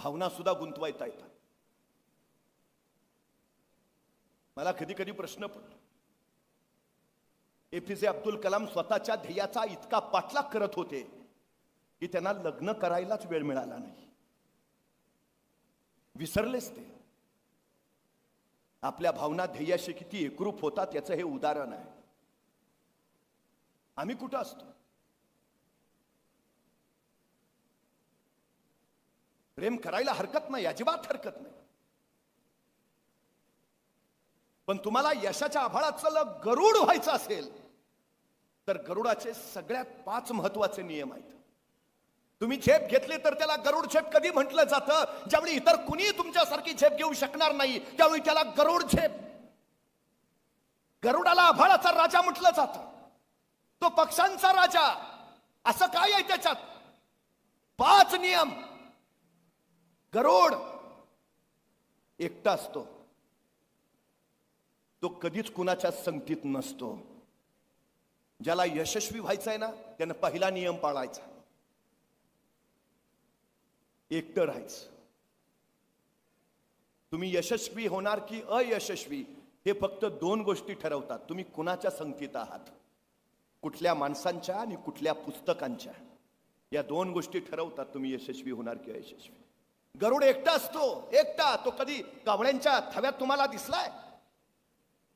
भावना सुद्धा गुंतवायता येतात. मला कधी कधी प्रश्न पडतो, एपीजे अब्दुल कलाम स्वतःच्या ध्येयाचा इतका पाठलाग करत होते की त्यांना लग्न करायलाच वेळ मिळाला नाही. विसरलेच ते. आपल्या भावना ध्येयाशी किती एकरूप होतात याचं हे उदाहरण आहे. आम्ही कुठं असतो? प्रेम करायला हरकत नाही, अजिबात हरकत नाही. पण तुम्हाला यशाच्या आभाळाचं गरुड व्हायचं असेल तर गरुडाचे सगळ्यात 5 महत्वाचे नियम आहेत. तुम्ही झेप घेतली तर त्याला गरुड झेप कधी म्हटलं जातं? ज्यावेळी इतर कुणी तुमच्यासारखी झेप घेऊ शकणार नाही त्यावेळी त्याला गरुड झेप. गरुडाला आभाळाचा राजा म्हटलं जातं, तो पक्ष्यांचा राजा. असं काय आहे त्याच्यात? 5 नियम. गरुड एकटा असतो, तो कधीच कुणाच्या संगतीत नसतो. ज्याला यशस्वी व्हायचं आहे ना त्यानं पहिला नियम पाळायचा, एकटं राहायचं. तुम्ही यशस्वी होणार की अयशस्वी हे फक्त 2 गोष्टी ठरवतात. तुम्ही कुणाच्या संगतीत आहात, कुठल्या माणसांच्या आणि कुठल्या पुस्तकांच्या. या 2 गोष्टी ठरवतात तुम्ही यशस्वी होणार की अयशस्वी. गरुड एकटा असतो, एकटा. तो कधी कावळ्यांच्या थव्यात तुम्हाला दिसलाय?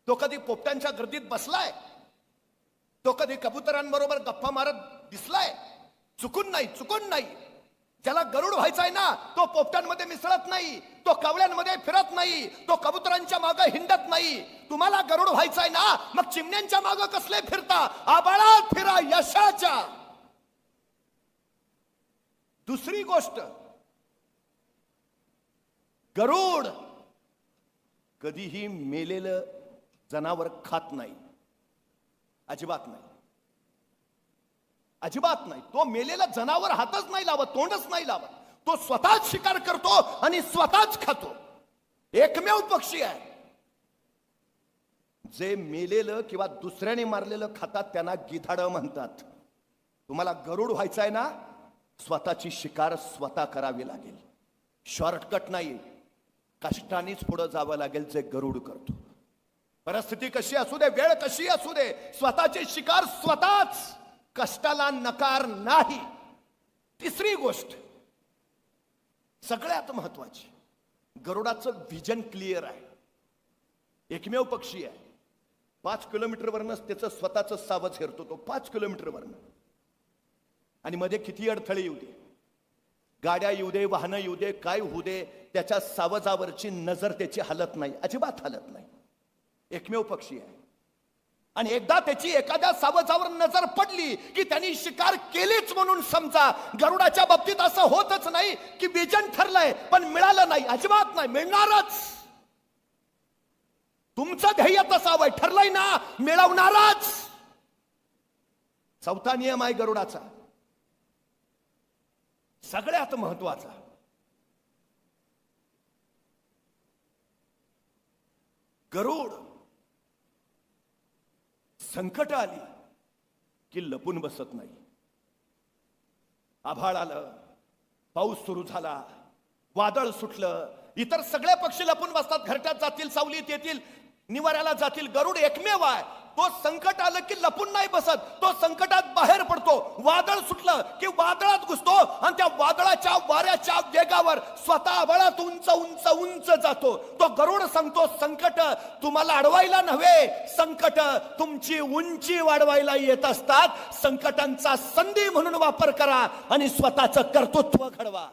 तो कधी पोपटांच्या गर्दीत बसलाय? तो कधी कबुतरांबरोबर गप्पा मारत दिसलाय? चुकून नाही, चुकून नाही. ज्याला गरुड व्हायचा आहे ना तो पोपटांमध्ये मिसळत नाही, तो कावळ्यांमध्ये फिरत नाही, तो कबुतरांच्या मागे हिंडत नाही. तुम्हाला गरुड व्हायचा आहे ना मग चिमण्यांच्या मागे कसले फिरता? आभाळात फिरा यशाच्या. दुसरी गोष्ट, गरुड कधीही मेलेलं जनावर खात नाही, अजिबात नाही, अजिबात नाही. तो मेलेला जनावर हातच नाही लावत, तोंडच नाही लावत. तो स्वतःच शिकार करतो आणि स्वतःच खातो. एकमेव पक्षी आहे जे मेलेलं किंवा दुसऱ्याने मारलेलं खातात, त्यांना गिधाड म्हणतात. तुम्हाला गरुड व्हायचं आहे ना स्वतःची शिकार स्वतः करावी लागेल. शॉर्टकट नाही, कष्टानेच पुढे जावं लागेल जे गरुड करतो. परिस्थिती कशी असू दे, वेळ कशी असू दे, स्वतःची शिकार स्वतःच, कष्टाला नकार नाही. तिसरी गोष्ट सगळ्यात महत्वाची, गरुडाचं व्हिजन क्लिअर आहे. एकमेव पक्षी आहे, 5 किलोमीटरवरनच त्याचं स्वतःचं सावज हेरतो तो, 5 किलोमीटरवरनं. आणि मध्ये किती अडथळे येऊ दे, गाड्या येऊ दे, वाहनं येऊ दे, काय होऊ दे, त्याच्या सावजावरची नजर त्याची हलत नाही, अजिबात हलत नाही. एकमेव पक्षी आहे. आणि एकदा त्याची एखाद्या सावजावर नजर पडली की त्यांनी शिकार केलीच म्हणून समजा. गरुडाच्या बाबतीत असं होतच नाही की विजन ठरलंय पण मिळालं नाही, अजिबात नाही, मिळणारच. तुमचं ध्येय तसावं, ठरलंय ना मिळवणारच. चौथा नियम आहे गरुडाचा, सगळ्यात महत्वाचा. गरुड संकट आली की लपून बसत नाही. आभाळ आलं, पाऊस सुरू झाला, वादळ सुटलं, इतर सगळे पक्षी लपून बसतात, घरट्यात जातील, सावलीत येतील, निवाऱ्याला जातील. गरुड एकमेव आहे, तो संकट आलं की लपून नाही बसत, तो संकटात बाहेर पडतो. वादळ सुटलं की वादळात घुसतो आणि त्या वादळाच्या वाऱ्याच्या वेगावर स्वतः आभाळात उंच उंच उंच जातो. तो गरुड सांगतो, संकट तुम्हाला अडवायला नव्हे, संकट तुमची उंची वाढवायला येत असतात. संकटांचा संधी म्हणून वापर करा आणि स्वतःचं कर्तृत्व घडवा.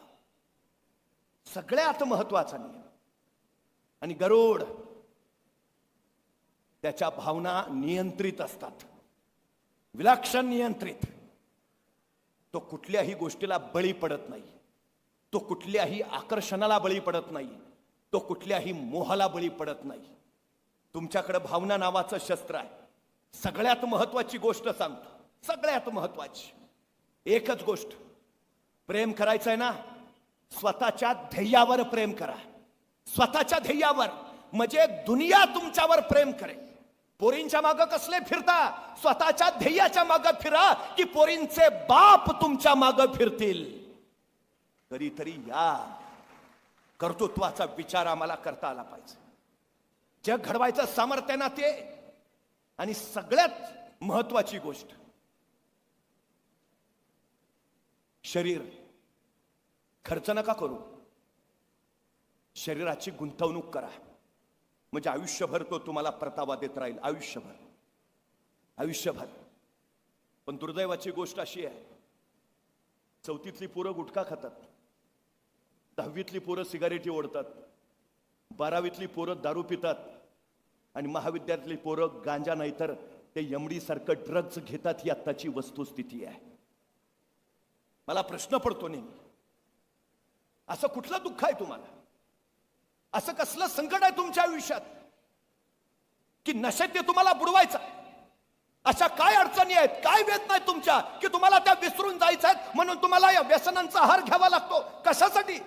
सगळ्यात महत्वाचा नियम. आणि गरुड त्याच्या भावना नियंत्रित असतात, विलक्षण नियंत्रित. तो कुठल्याही गोष्टीला बळी पडत नाही, तो कुठल्याही आकर्षणाला बळी पडत नाही, तो कुठल्याही मोहाला बळी पडत नाही. तुमच्याकडे भावना नावाचं शस्त्र आहे. सगळ्यात महत्वाची गोष्ट सांगतो, सगळ्यात महत्वाची एकच गोष्ट, प्रेम करायचं आहे ना स्वतःच्या ध्येयावर प्रेम करा. स्वतःच्या ध्येयावर म्हणजे दुनिया तुमच्यावर प्रेम करेल. पोरींच्या मागे कसले फिरता? स्वतःच्या ध्येयाच्या मागे फिरा की पोरींचे बाप तुमच्या मागे फिरतील. कधीतरी या कर्तृत्वाचा विचार आम्हाला करता आला पाहिजे. जग घडवायचं सामर्थ्य ना ते. आणि सगळ्यात महत्वाची गोष्ट, शरीर खर्च नका करू, शरीराची गुंतवणूक करा. म्हणजे आयुष्यभर तो तुम्हाला परतावा देत राहील. आयुष्यभर आयुष्यभर. पण दुर्दैवाची गोष्ट अशी आहे, 4थीतली पोरं गुटखा खातात, 10वीतली पोरं सिगारेटी ओढतात, 12वीतली पोरं दारू पितात, आणि महाविद्यालयातली पोरं गांजा नाही तर ते यमडी सारखं ड्रग्ज घेतात. ही आत्ताची वस्तुस्थिती आहे. मला प्रश्न पडतो नेहमी, असं कुठलं दुःख आहे तुम्हाला? असं कसलं संकट आहे तुमच्या आयुष्यात की नशेत ते तुम्हाला बुडवायचं? अशा काय अडचणी आहेत, काय वेदना आहेत तुमच्या की तुम्हाला त्या विसरून जायचं आहेत, म्हणून तुम्हाला या व्यसनांचा आहार घ्यावा लागतो? कशासाठी?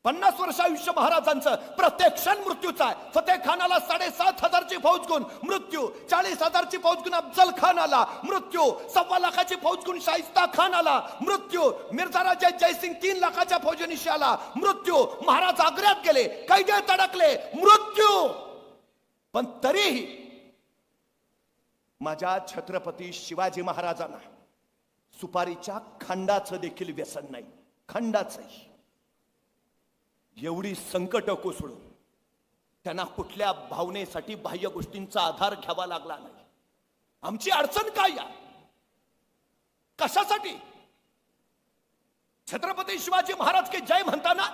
50 वर्ष आयुष्य महाराजांचं, प्रत्येक क्षण मृत्यूचा आहे. फतेह खानाला 7,500ची फौज गुण मृत्यू, 40,000ची फौज गुण अफजल खानाला मृत्यू, 1.25 लाखाची फौज गुण शाहिस्ता खानाला मृत्यू, मिर्झा राजा जयसिंग 3 लाखाच्या फौजनिशी आला मृत्यू, महाराज आग्र्यात गेले, कैदेत अडकले मृत्यू. पण तरीही माझ्या छत्रपती शिवाजी महाराजांना सुपारीच्या खंडाचं देखील व्यसन नाही. खंडाचंही. एवढी संकट कोसळून त्यांना कुठल्या भावनेसाठी बाह्य गोष्टींचा आधार घ्यावा लागला नाही. आमची अडचण काय आहे? कशासाठी? छत्रपती शिवाजी महाराज के जय म्हणताना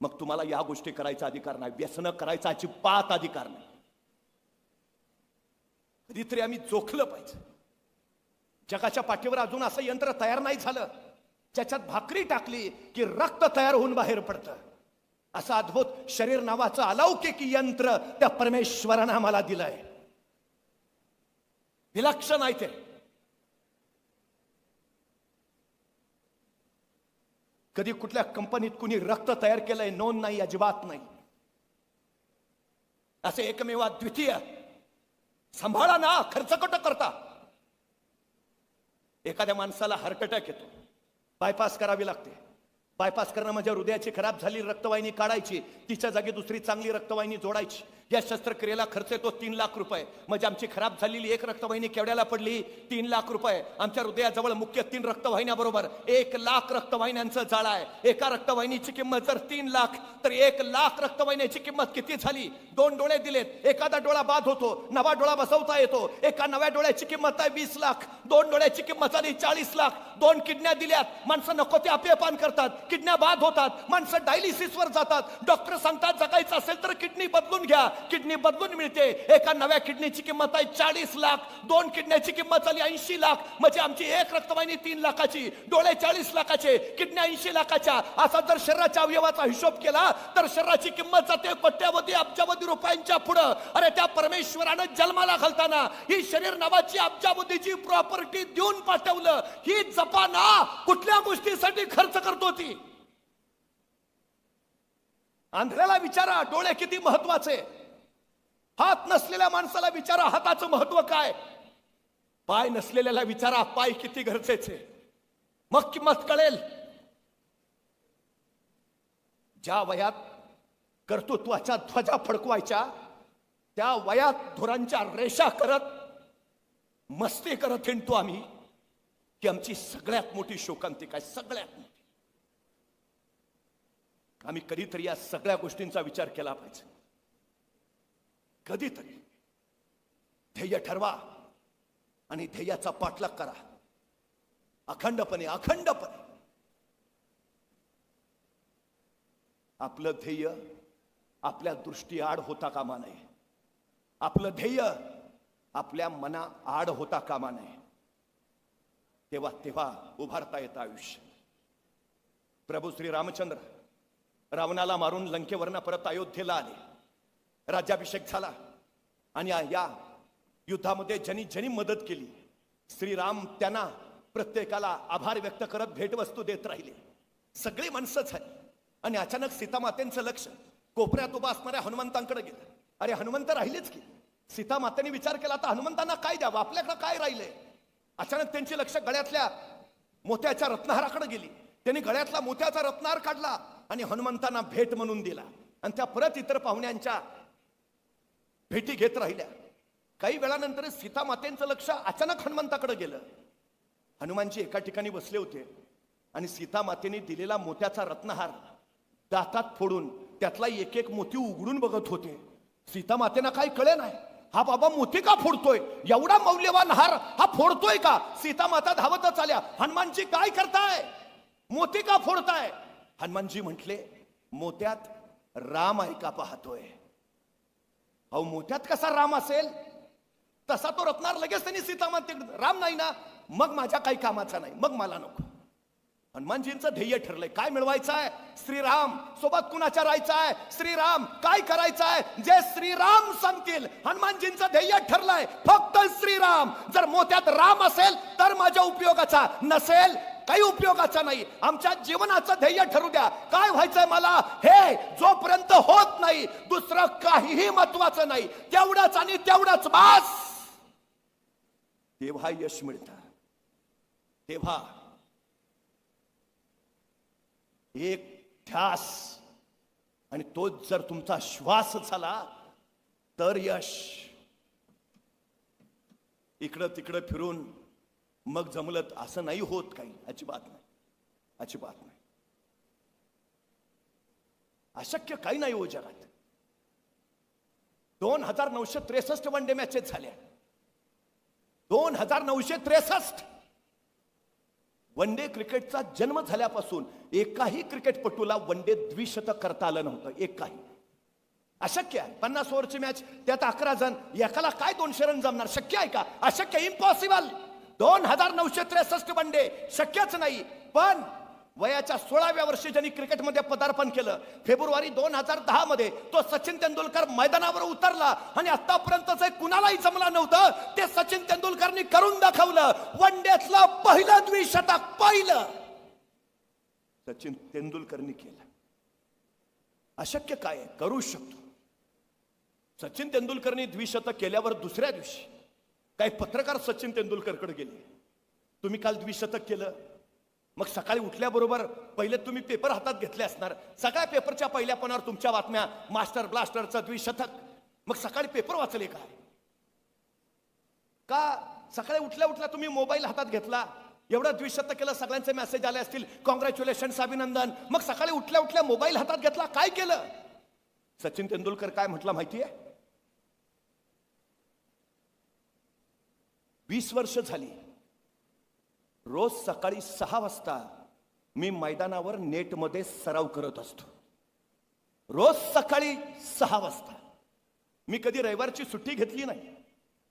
मग तुम्हाला या गोष्टी करायचा अधिकार नाही, व्यसन करायचा अजिबात अधिकार नाही. कधीतरी आम्ही जोखलं पाहिजे. जगाच्या पाठीवर अजून असं यंत्र तयार नाही झालं ज्याच्यात भाकरी टाकली की रक्त तयार होऊन बाहेर पडतं. असं अद्भुत शरीर नावाचं अलौकिक यंत्र त्या परमेश्वरानं आम्हाला दिलंय. विलक्षण आहे ते. कधी कुठल्या कंपनीत कुणी रक्त तयार केलंय नोंद नाही, अजिबात नाही. असे एकमेव द्वितीय. सांभाळा ना, खर्च कट करता. एखाद्या माणसाला हार्ट अटॅक येतो, बायपास करावी लागते. बायपास करणं म्हणजे हृदयाची खराब झाली रक्तवाहिनी काढायची, तिच्या जागी दुसरी चांगली रक्तवाहिनी जोडायची. या शस्त्रक्रियेला खर्च येतो 3 लाख रुपये. म्हणजे आमची खराब झालेली एक रक्तवाहिनी केवढ्याला पडली? 3 लाख रुपये. आमच्या हृदयाजवळ मुख्य 3 रक्तवाहिन्या बरोबर 1 लाख रक्तवाहिन्यांचं जाळं आहे. एका रक्तवाहिनीची किंमत जर 3 लाख तर 1 लाख रक्तवाहिन्याची किंमत किती झाली? 2 डोळे दिलेत, एखादा डोळा बाद होतो, नवा डोळा बसवता येतो. एका नव्या डोळ्याची किंमत आहे 20 लाख. 2 डोळ्याची किंमत झाली 40 लाख. 2 किडन्या दिल्यात, माणसं नको ते अपेपान करतात, किडन्या बाद होतात, माणसं डायलिसिसवर जातात. डॉक्टर सांगतात जगायचं असेल तर किडनी बदलून घ्या, किडनी बदलून मिळते. एका नव्या किडनीची किंमत आहे 40 लाख. 2 किडनीची किंमत झाली 80 लाख. म्हणजे आमची एक रक्तवाहिनी 3 लाखाची, डोळे 40 लाखाचे, किडन्या 80 लाखाच्या. असा जर शरीराच्या अवयवाचा हिशोब केला तर शरीराची किंमत जाते कोट्यावधी अब्जावधी रुपयांच्या पुढं. अरे त्या परमेश्वरानं जन्माला घालताना ही शरीर नावाची अब्जावधीची प्रॉपर्टी देऊन पाठवलं. ही जपाना कुठल्या गोष्टीसाठी खर्च करतो ती? आंधळ्याला विचारा डोळे किती महत्वाचे. हात नसलेल्या माणसाला विचारा हाताचं महत्व काय. पाय नसलेल्याला विचारा पाय किती गरजेचे. मग किंमत कळेल. ज्या वयात कर्तृत्वाच्या ध्वजा फडकवायच्या त्या वयात धुरांच्या रेषा करत मस्ती करत हिंडतो आम्ही की आमची सगळ्यात मोठी शोकांतिका आहे. सगळ्यात मोठी. आम्ही कधीतरी या सगळ्या गोष्टींचा विचार केला पाहिजे. कधीतरी ध्येय ठरवा आणि ध्येयाचा पाठलाग करा अखंडपणे. अखंडपणे आपलं ध्येय आपल्या दृष्टी आड होता कामा नये. आपलं ध्येय आपल्या मना आड होता कामा नये. तेव्हा उभारता येतं आयुष्य. प्रभू श्री रामचंद्र रावणाला मारून लंकेवरनं परत अयोध्येला आले. राज्याभिषेक झाला आणि या युद्धामध्ये ज्यांनी ज्यांनी मदत केली श्रीराम त्यांना प्रत्येकाला आभार व्यक्त करत भेटवस्तू देत राहिले. सगळी माणसं झाली. आणि अचानक सीतामातेंचं लक्ष कोपऱ्यात उभा असणाऱ्या हनुमंतांकडे गेलं. अरे हनुमंत राहिलेच की. सीतामातेने विचार केला तर हनुमंतांना काय द्यावं, आपल्याकडे काय राहिलंय. अचानक त्यांची लक्ष गळ्यातल्या मोत्याच्या रत्नहाराकडे गेली. त्यांनी गळ्यातला मोत्याचा रत्नहार काढला आणि हनुमंतांना भेट म्हणून दिला आणि त्या परत इतर पाहुण्यांच्या भेटी घेत राहिल्या. काही वेळानंतर सीता मातेंचं लक्ष अचानक हनुमंताकडे गेलं. हनुमानजी एका ठिकाणी बसले होते आणि सीता मातेने दिलेला मोत्याचा रत्नहार दातात फोडून त्यातला एक एक मोती उघडून बघत होते. सीता मातेना काही कळे नाही, हा बाबा मोती का फोडतोय, एवढा मौल्यवान हार हा फोडतोय का. सीता माता धावतच आल्या, हनुमानजी काय करताय, मोती का फोडताय. हनुमानजी म्हटले, मोत्यात राम आहे का पाहतोय. अहो मोत्यात कसा राम असेल, तसा तो रत्नार लगेच त्यांनी सीता माते, राम नाही ना, मग माझ्या काही कामाचा नाही, मग मला नको. हनुमानजींचं ध्येय ठरलंय, काय मिळवायचं आहे, श्रीराम सोबत कुणाच्या राहायचं आहे, श्रीराम काय करायचं आहे, जे श्रीराम सांगतील. हनुमानजींचं ध्येय ठरलंय फक्त श्रीराम. जर मोत्यात राम असेल तर माझ्या उपयोगाचा, नसेल काही उपयोगाचा नाही. आमच्या जीवनाचं ध्येय ठरू द्या, काय व्हायचंय मला, हे जोपर्यंत होत नाही दुसरं काहीही महत्वाचं नाही. तेवढंच आणि तेवढंच बास. तेव्हा यश मिळतं, तेव्हा एक ध्यास आणि तोच जर तुमचा श्वास झाला तर यश. इकडं तिकडं फिरून मग जमलं असं नाही होत, काही अजिबात नाही, अजिबात नाही. अशक्य काही नाही हो जगात. 2963 वन डे मॅचेस झाल्या, 2963. वन डे क्रिकेटचा जन्म झाल्यापासून एकाही क्रिकेटपटूला वन डे द्विशतक करता आलं नव्हतं, एकाही. अशक्य आहे. 50 ओव्हरची मॅच, त्यात 11 जण, एकाला काय 200 रन जमणार, शक्य आहे का, अशक्य, इम्पॉसिबल. 2963 वन डे शक्यच नाही. पण वयाच्या 16व्या वर्षी ज्यांनी क्रिकेटमध्ये पदार्पण केलं, फेब्रुवारी 2010 मध्ये तो सचिन तेंडुलकर मैदानावर उतरला आणि आतापर्यंत जे कुणालाही जमलं नव्हतं ते सचिन तेंडुलकरनी करून दाखवलं. वन डेतलं पहिलं द्विशतक, पहिलं सचिन तेंडुलकरनी केलं. अशक्य काय आहे, करू शकतो. सचिन तेंडुलकरनी द्विशतक केल्यावर दुसऱ्या दिवशी काही पत्रकार सचिन तेंडुलकरकडे गेले, तुम्ही काल द्विशतक केलं. मग सकाळी उठल्याबरोबर पहिले तुम्ही पेपर हातात घेतले असणार, सगळ्या पेपरच्या पहिल्या पानावर तुमच्या बातम्या, मास्टर ब्लास्टरचं द्विशतक. मग सकाळी पेपर वाचले काय, का सकाळी उठल्या उठल्या तुम्ही मोबाईल हातात घेतला, एवढं द्विशतक केलं, सगळ्यांचे मेसेज आले असतील, कॉंग्रॅच्युलेशन, अभिनंदन. मग सकाळी उठल्या उठल्या मोबाईल हातात घेतला, काय केलं. सचिन तेंडुलकर काय म्हटलं माहितीये, 20 वर्ष झाली रोज सकाळी 6 वाजता मी मैदानावर नेटमध्ये सराव करत असतो. रोज सकाळी 6 वाजता. मी कधी रविवारची सुट्टी घेतली नाही,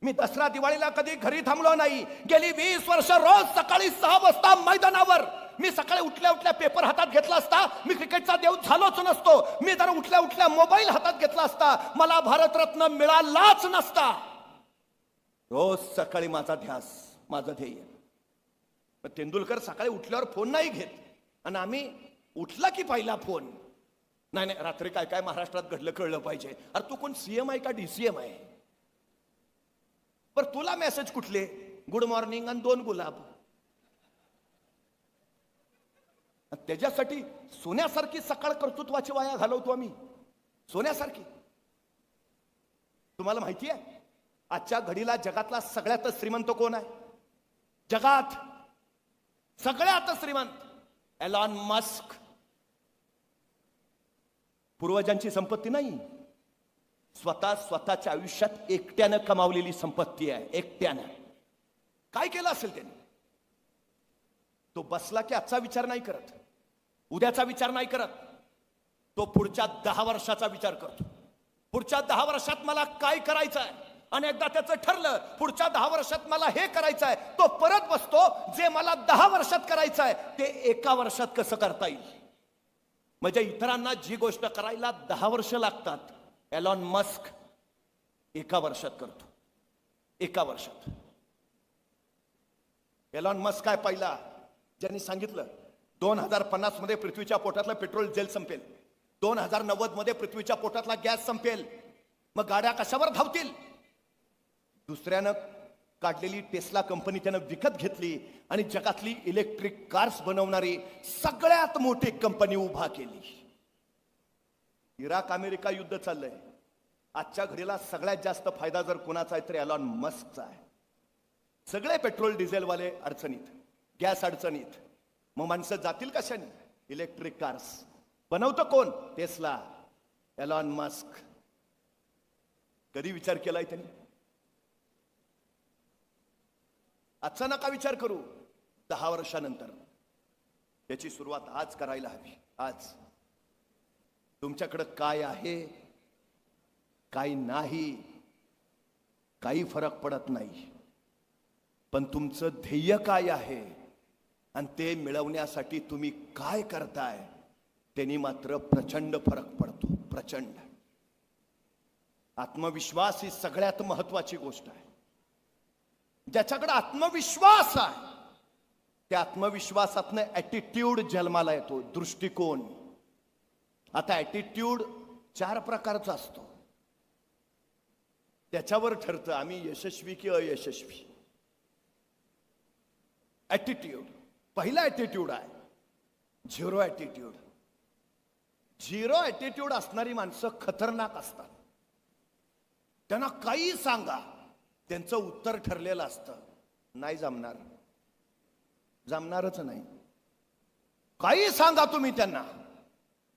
मी दसरा दिवाळीला कधी घरी थांबलो नाही. गेली 20 वर्ष रोज सकाळी 6 वाजता मैदानावर. मी सकाळी उठल्या उठल्या पेपर हातात घेतला असता मी क्रिकेटचा देव झालोच नसतो. मी जर उठल्या उठल्या मोबाईल हातात घेतला असता मला भारतरत्न मिळालाच नसता. रोज सकाळी माझा ध्यास, माझं ध्येय. तेंडुलकर सकाळी उठल्यावर फोन नाही घेत आणि आम्ही उठला की पहिला फोन. नाही नाही, रात्री काय काय महाराष्ट्रात घडलं कळलं पाहिजे. अरे तू कोण सीएम आहे का डीसीएम आहे, पर तुला मेसेज कुठले, गुड मॉर्निंग आणि 2 गुलाब. त्याच्यासाठी सोन्यासारखी सकाळ कर्तृत्वाची वाया घालवतो आम्ही, सोन्यासारखी. तुम्हाला माहिती आहे आजच्या घडीला जगातला सगळ्यात श्रीमंत कोण आहे, जगात सगळ्यात श्रीमंत एलॉन मस्क. पूर्वजांची संपत्ती नाही, स्वतःच्या आयुष्यात एकट्यानं कमावलेली संपत्ती आहे, एकट्यानं. काय केलं असेल त्याने, तो बसला की आजचा विचार नाही करत, उद्याचा विचार नाही करत, तो पुढच्या 10 वर्षाचा विचार करतो. पुढच्या 10 वर्षात मला काय करायचं आहे, आणि एकदा त्याचं ठरलं पुढच्या 10 वर्षात मला हे करायचं आहे, तो परत बसतो जे मला 10 वर्षात करायचं आहे ते 1 वर्षात कसं करता येईल. म्हणजे इतरांना जी गोष्ट करायला 10 वर्ष लागतात, एलॉन मस्क 1 वर्षात करतो, 1 वर्षात. एलॉन मस्क काय पहिला ज्यांनी सांगितलं 2050 मध्ये पृथ्वीच्या पोटातलं पेट्रोल जेल संपेल, 2090 मध्ये पृथ्वीच्या पोटातला गॅस संपेल, मग गाड्या कशावर धावतील. दुसऱ्यानं काढलेली टेस्ला कंपनी त्यानं विकत घेतली आणि जगातली इलेक्ट्रिक कार्स बनवणारी सगळ्यात मोठी कंपनी उभा केली. इराक अमेरिका युद्ध चाललंय. आजच्या घडीला सगळ्यात जास्त फायदा जर कोणाचा आहे तर एलॉन मस्कचा आहे. सगळे पेट्रोल डिझेलवाले अडचणीत, गॅस अडचणीत. मग माणसं जातील कशाने? इलेक्ट्रिक कार्स बनवतो कोण? Tesla, Elon Musk. कधी विचार केलाय त्यांनी? आजचा नका विचार करू, 10 वर्षानंतर. त्याची सुरुवात आज करायला हवी. आज तुमच्याकडे काय आहे, काय नाही, काही फरक पडत नाही. पण तुमचं ध्येय काय आहे आणि ते मिळवण्यासाठी तुम्ही काय करताय त्यांनी मात्र प्रचंड फरक पडतो. प्रचंड. आत्मविश्वास ही सगळ्यात महत्वाची गोष्ट आहे. ज्याच्याकडे आत्मविश्वास आहे त्या आत्मविश्वासातनं ॲटिट्यूड जन्माला येतो, दृष्टिकोन. आता ॲटिट्यूड 4 प्रकारचा असतो. त्याच्यावर ठरतं आम्ही यशस्वी की अयशस्वी. ॲटिट्यूड पहिला ॲटिट्यूड आहे झिरो ॲटिट्यूड. झिरो ॲटिट्यूड असणारी माणसं खतरनाक असतात. त्यांना काही सांगा त्यांचं उत्तर ठरलेलं असतं, नाही जमणार, जमणारच नाही. काही सांगा तुम्ही त्यांना,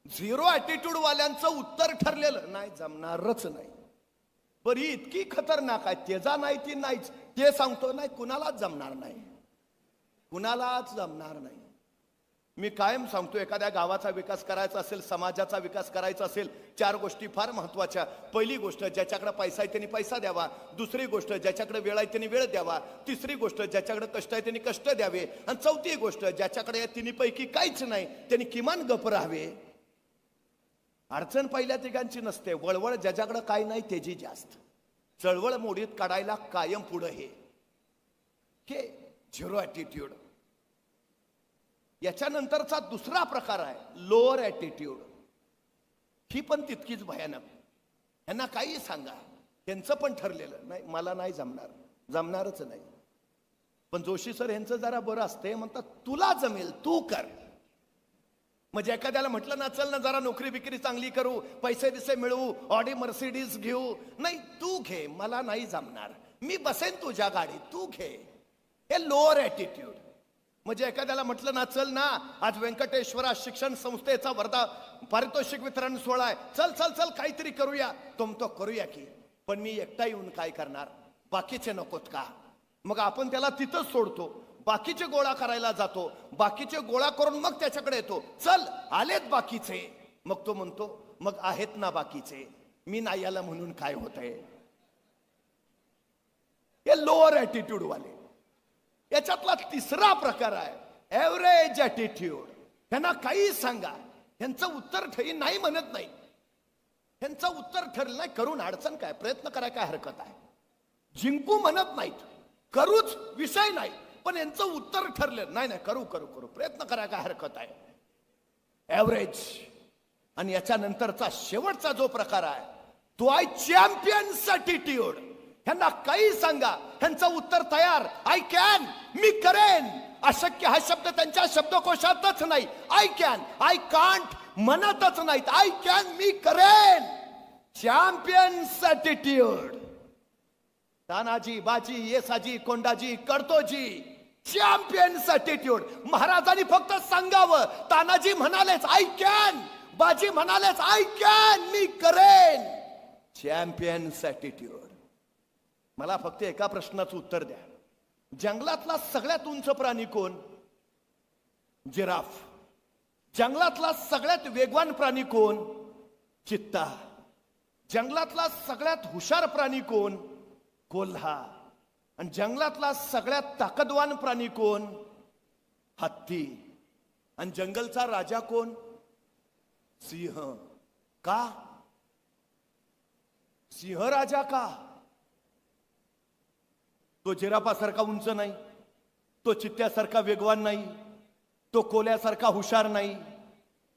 झिरो ॲटिट्यूड वाल्यांचं उत्तर ठरलेलं, नाही जमणारच नाही. बरी इतकी खतरनाक आहे, तेजा नाही ती नाहीच, ते सांगतो नाही, कुणालाच जमणार नाही, कुणालाच जमणार नाही. मी कायम सांगतो, एखाद्या गावाचा विकास करायचा असेल, समाजाचा विकास करायचा असेल, 4 गोष्टी फार महत्वाच्या. पहिली गोष्ट, ज्याच्याकडे पैसा आहे त्यांनी पैसा द्यावा. दुसरी गोष्ट, ज्याच्याकडे वेळ आहे त्यांनी वेळ द्यावा. तिसरी गोष्ट, ज्याच्याकडे कष्ट आहे त्यांनी कष्ट द्यावे. आणि चौथी गोष्ट, ज्याच्याकडे या तिन्हीपैकी काहीच नाही त्यांनी किमान गप राहावे. अडचण पहिल्या तिघांची नसते, वळवळ ज्याच्याकडे काही नाही त्याची जास्त. चळवळ मोडीत काढायला कायम पुढे हे झिरो ॲटिट्यूड. याच्यानंतरचा दुसरा प्रकार आहे लोअर ॲटिट्यूड. ही पण तितकीच भयानक. यांना काही सांगा त्यांचं पण ठरलेलं, नाही मला नाही जमणार, जमणारच नाही. पण जोशी सर यांचं जरा बरं असते, म्हणतात तुला जमेल तू कर. म्हणजे एखाद्याला म्हटलं ना, चल ना जरा नोकरी बिक्री चांगली करू, पैसे बिसे मिळवू, ऑडी मर्सिडीज घेऊ, नाही तू घे, मला नाही जमणार, मी बसेन तुझ्या गाडीत, तू घे. हे लोअर ॲटिट्यूड. म्हणजे एखाद्याला म्हटलं ना, चल ना आज व्यंकटेश्वरा शिक्षण संस्थेचा वर्धा पारितोषिक वितरण सोहळा आहे, चल चल चल काहीतरी करूया, तो करूया की, पण मी एकटा येऊन काय करणार, बाकीचे नकोत का? मग आपण त्याला तिथंच सोडतो, बाकीचे गोळा करायला जातो, बाकीचे गोळा करून मग त्याच्याकडे येतो, चल आलेत बाकीचे. मग तो म्हणतो मग आहेत ना बाकीचे, मी नाही आला म्हणून काय होतंय. हे लोअर ॲटिट्यूड वाले. याच्यातला तिसरा प्रकार आहे ॲव्हरेज ॲटिट्यूड. त्यांना काही सांगा त्यांचं उत्तर ठरी नाही म्हणत नाही. त्यांचं उत्तर ठरलं नाही, करून अडचण काय, प्रयत्न कराय काय हरकत आहे. जिंकू म्हणत नाहीत, करूच विषय नाही, पण यांचं उत्तर ठरलं नाही, नाही करू करू करू, प्रयत्न कराय काय हरकत आहे. ॲव्हरेज. आणि याच्यानंतरचा शेवटचा जो प्रकार आहे तो आहे चॅम्पियन्स ॲटिट्यूड. ह्यांना काही सांगा ह्यांचं उत्तर तयार, आय कॅन, मी करेन. अशक्य हा शब्द त्यांच्या शब्दकोशातच नाही. आय कॅन, आय कांट म्हणतच नाहीत, आय कॅन, मी करेन. Champions attitude. तानाजी, बाजी, येसाजी, कोंडाजी, करतोजी. Champions attitude. महाराजांनी फक्त सांगावं, तानाजी म्हणालेच आय कॅन, बाजी म्हणालेच आय कॅन, मी करेन. Champions attitude. मला फक्त एका प्रश्नाचं उत्तर द्या, जंगलातला सगळ्यात उंच प्राणी कोण? जिराफ. जंगलातला सगळ्यात वेगवान प्राणी कोण? चित्ता. जंगलातला सगळ्यात हुशार प्राणी कोण? कोल्हा. आणि जंगलातला सगळ्यात ताकदवान प्राणी कोण? हत्ती. आणि जंगलचा राजा कोण? सिंह. का सिंह राजा का? तो जिराफासारखा उंच नाही, तो चित्त्यासारखा वेगवान नाही, तो कोल्यासारखा हुशार नाही,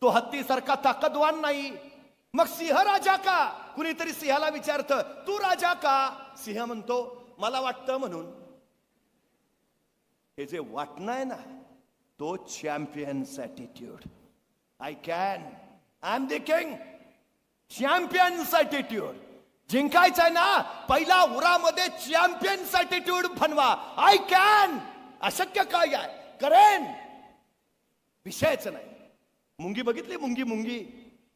तो हत्तीसारखा ताकदवान नाही. मग सिंह राजा का? कुणीतरी सिंहाला विचारतं तू राजा का? सिंह म्हणतो मला वाटतं म्हणून. हे जे वाटणं आहे ना, तो champions attitude. I am the king. Champions attitude. जिंकायचं आहे ना, पहिला उरामध्ये चॅम्पियन्स ॲटिट्यूड बनवा. I can. अशक्य काय आहे, करेन. विषयच नाही. मुंगी बघितली?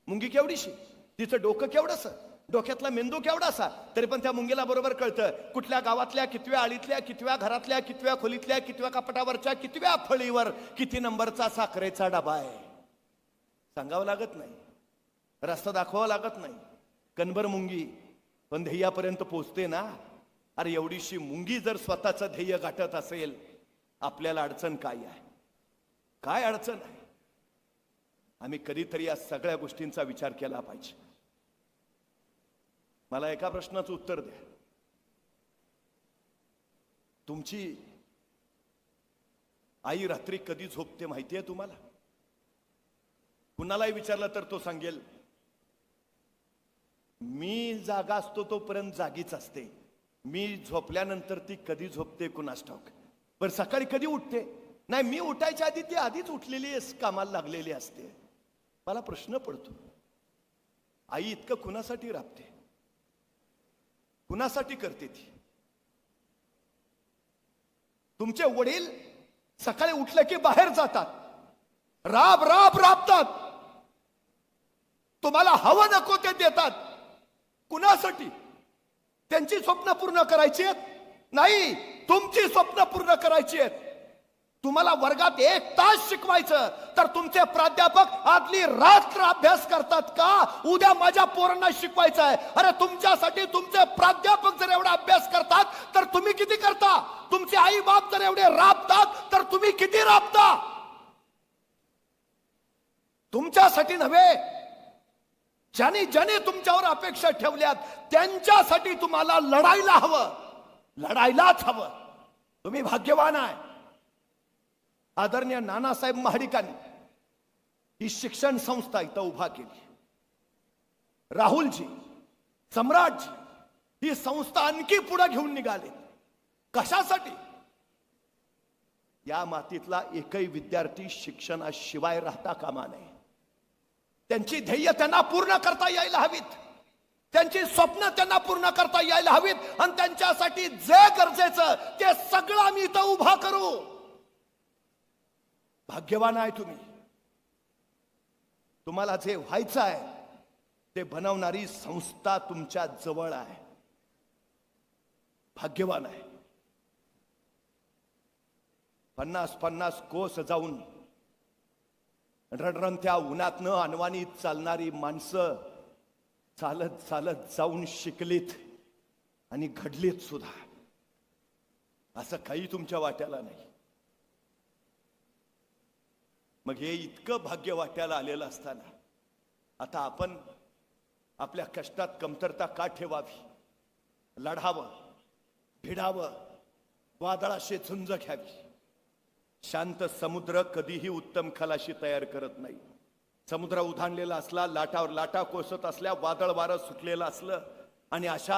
मुंगी केवढीशी, तिचं डोकं केवढंसं, डोक्यातला मेंदू केवढासा, तरी पण त्या मुंगीला बरोबर कळतं कुठल्या गावातल्या कितव्या आळीतल्या कितव्या घरातल्या कितव्या खोलीतल्या कितव्या कपाटावरच्या कितव्या फळीवर किती नंबरचा साखरेचा डबा आहे. सांगावं लागत नाही, रस्ता दाखवावा लागत नाही. कणभर मुंगी पण ध्येयापर्यंत पोहोचते ना. अरे एवढीशी मुंगी जर स्वतःचं ध्येय गाठत असेल, आपल्याला अडचण काय आहे? काय अडचण आहे? आम्ही कधीतरी या सगळ्या गोष्टींचा विचार केला पाहिजे. मला एका प्रश्नाचं उत्तर द्या. तुमची आई रात्री कधी झोपते माहितीये तुम्हाला? कुणालाही विचारलं तर तो सांगेल, मी जागा असतो तोपर्यंत जागीच असते, मी झोपल्यानंतर ती कधी झोपते कुणास ठाऊक. बरं सकाळी कधी उठते? नाही, मी उठायच्या आधी ती आधीच उठलेली कामाला लागलेली असते. मला प्रश्न पडतो, आई इतकं कुणासाठी राबते, कुणासाठी करते ती? तुमचे वडील सकाळी उठले की बाहेर जातात, राबतात, तुम्हाला हवं नको ते देतात. कुणासाठी? त्यांची स्वप्न पूर्ण करायची आहेत? नाही, तुमची स्वप्न पूर्ण करायची आहेत. तुम्हाला वर्गात 1 तास शिकवायचं तर तुमचे प्राध्यापक आदली रात्र अभ्यास करतात का? उद्या माझ्या पोरांना शिकवायचं आहे. अरे तुमच्यासाठी तुमचे प्राध्यापक जर एवढा अभ्यास करतात तर तुम्ही किती करता? तुमचे आई बाप जर एवढे राबतात तर तुम्ही किती राबता? तुमच्यासाठी नव्हे, ज्याने तुमच्यावर अपेक्षा ठेवल्यात त्यांच्यासाठी तुम्हाला लढायला हवं, लढायलाच हवं. तुम्ही भाग्यवान आहे. आदरणीय नानासाहेब महाडिकांनी ही शिक्षण संस्था इथं उभा केली. राहुलजी, सम्राटजी ही संस्था आणखी पुढे घेऊन निघाले. कशासाठी? या मातीतला एकही विद्यार्थी शिक्षणाशिवाय राहता कामा नये. त्यांची ध्येय त्यांना पूर्ण करता यायला हवीत, त्यांची स्वप्न त्यांना पूर्ण करता यायला हवीत, आणि त्यांच्यासाठी जे गरजेचं ते सगळं आम्ही इथं उभा करू. भाग्यवान आहे तुम्ही. तुम्हाला जे व्हायचं आहे ते बनवणारी संस्था तुमच्या जवळ आहे. भाग्यवान आहे. 50-50 कोस जाऊन रणरणत्या उन्हातनं अनवाणीत चालणारी माणसं चालत चालत जाऊन शिकलीत आणि घडलीत सुद्धा. असं काही तुमच्या वाट्याला नाही. मग हे इतकं भाग्य वाट्याला आलेलं असताना आता आपण आपल्या कष्टात कमतरता का ठेवावी? लढावं, भिडावं, वादळाशी झुंज घ्यावी. शांत समुद्र कधीही उत्तम खलाशी तयार करत नाही. समुद्र उधाणलेला असला, लाटावर लाटा कोसत असल्या, वादळ वारं सुटलेलं असलं आणि अशा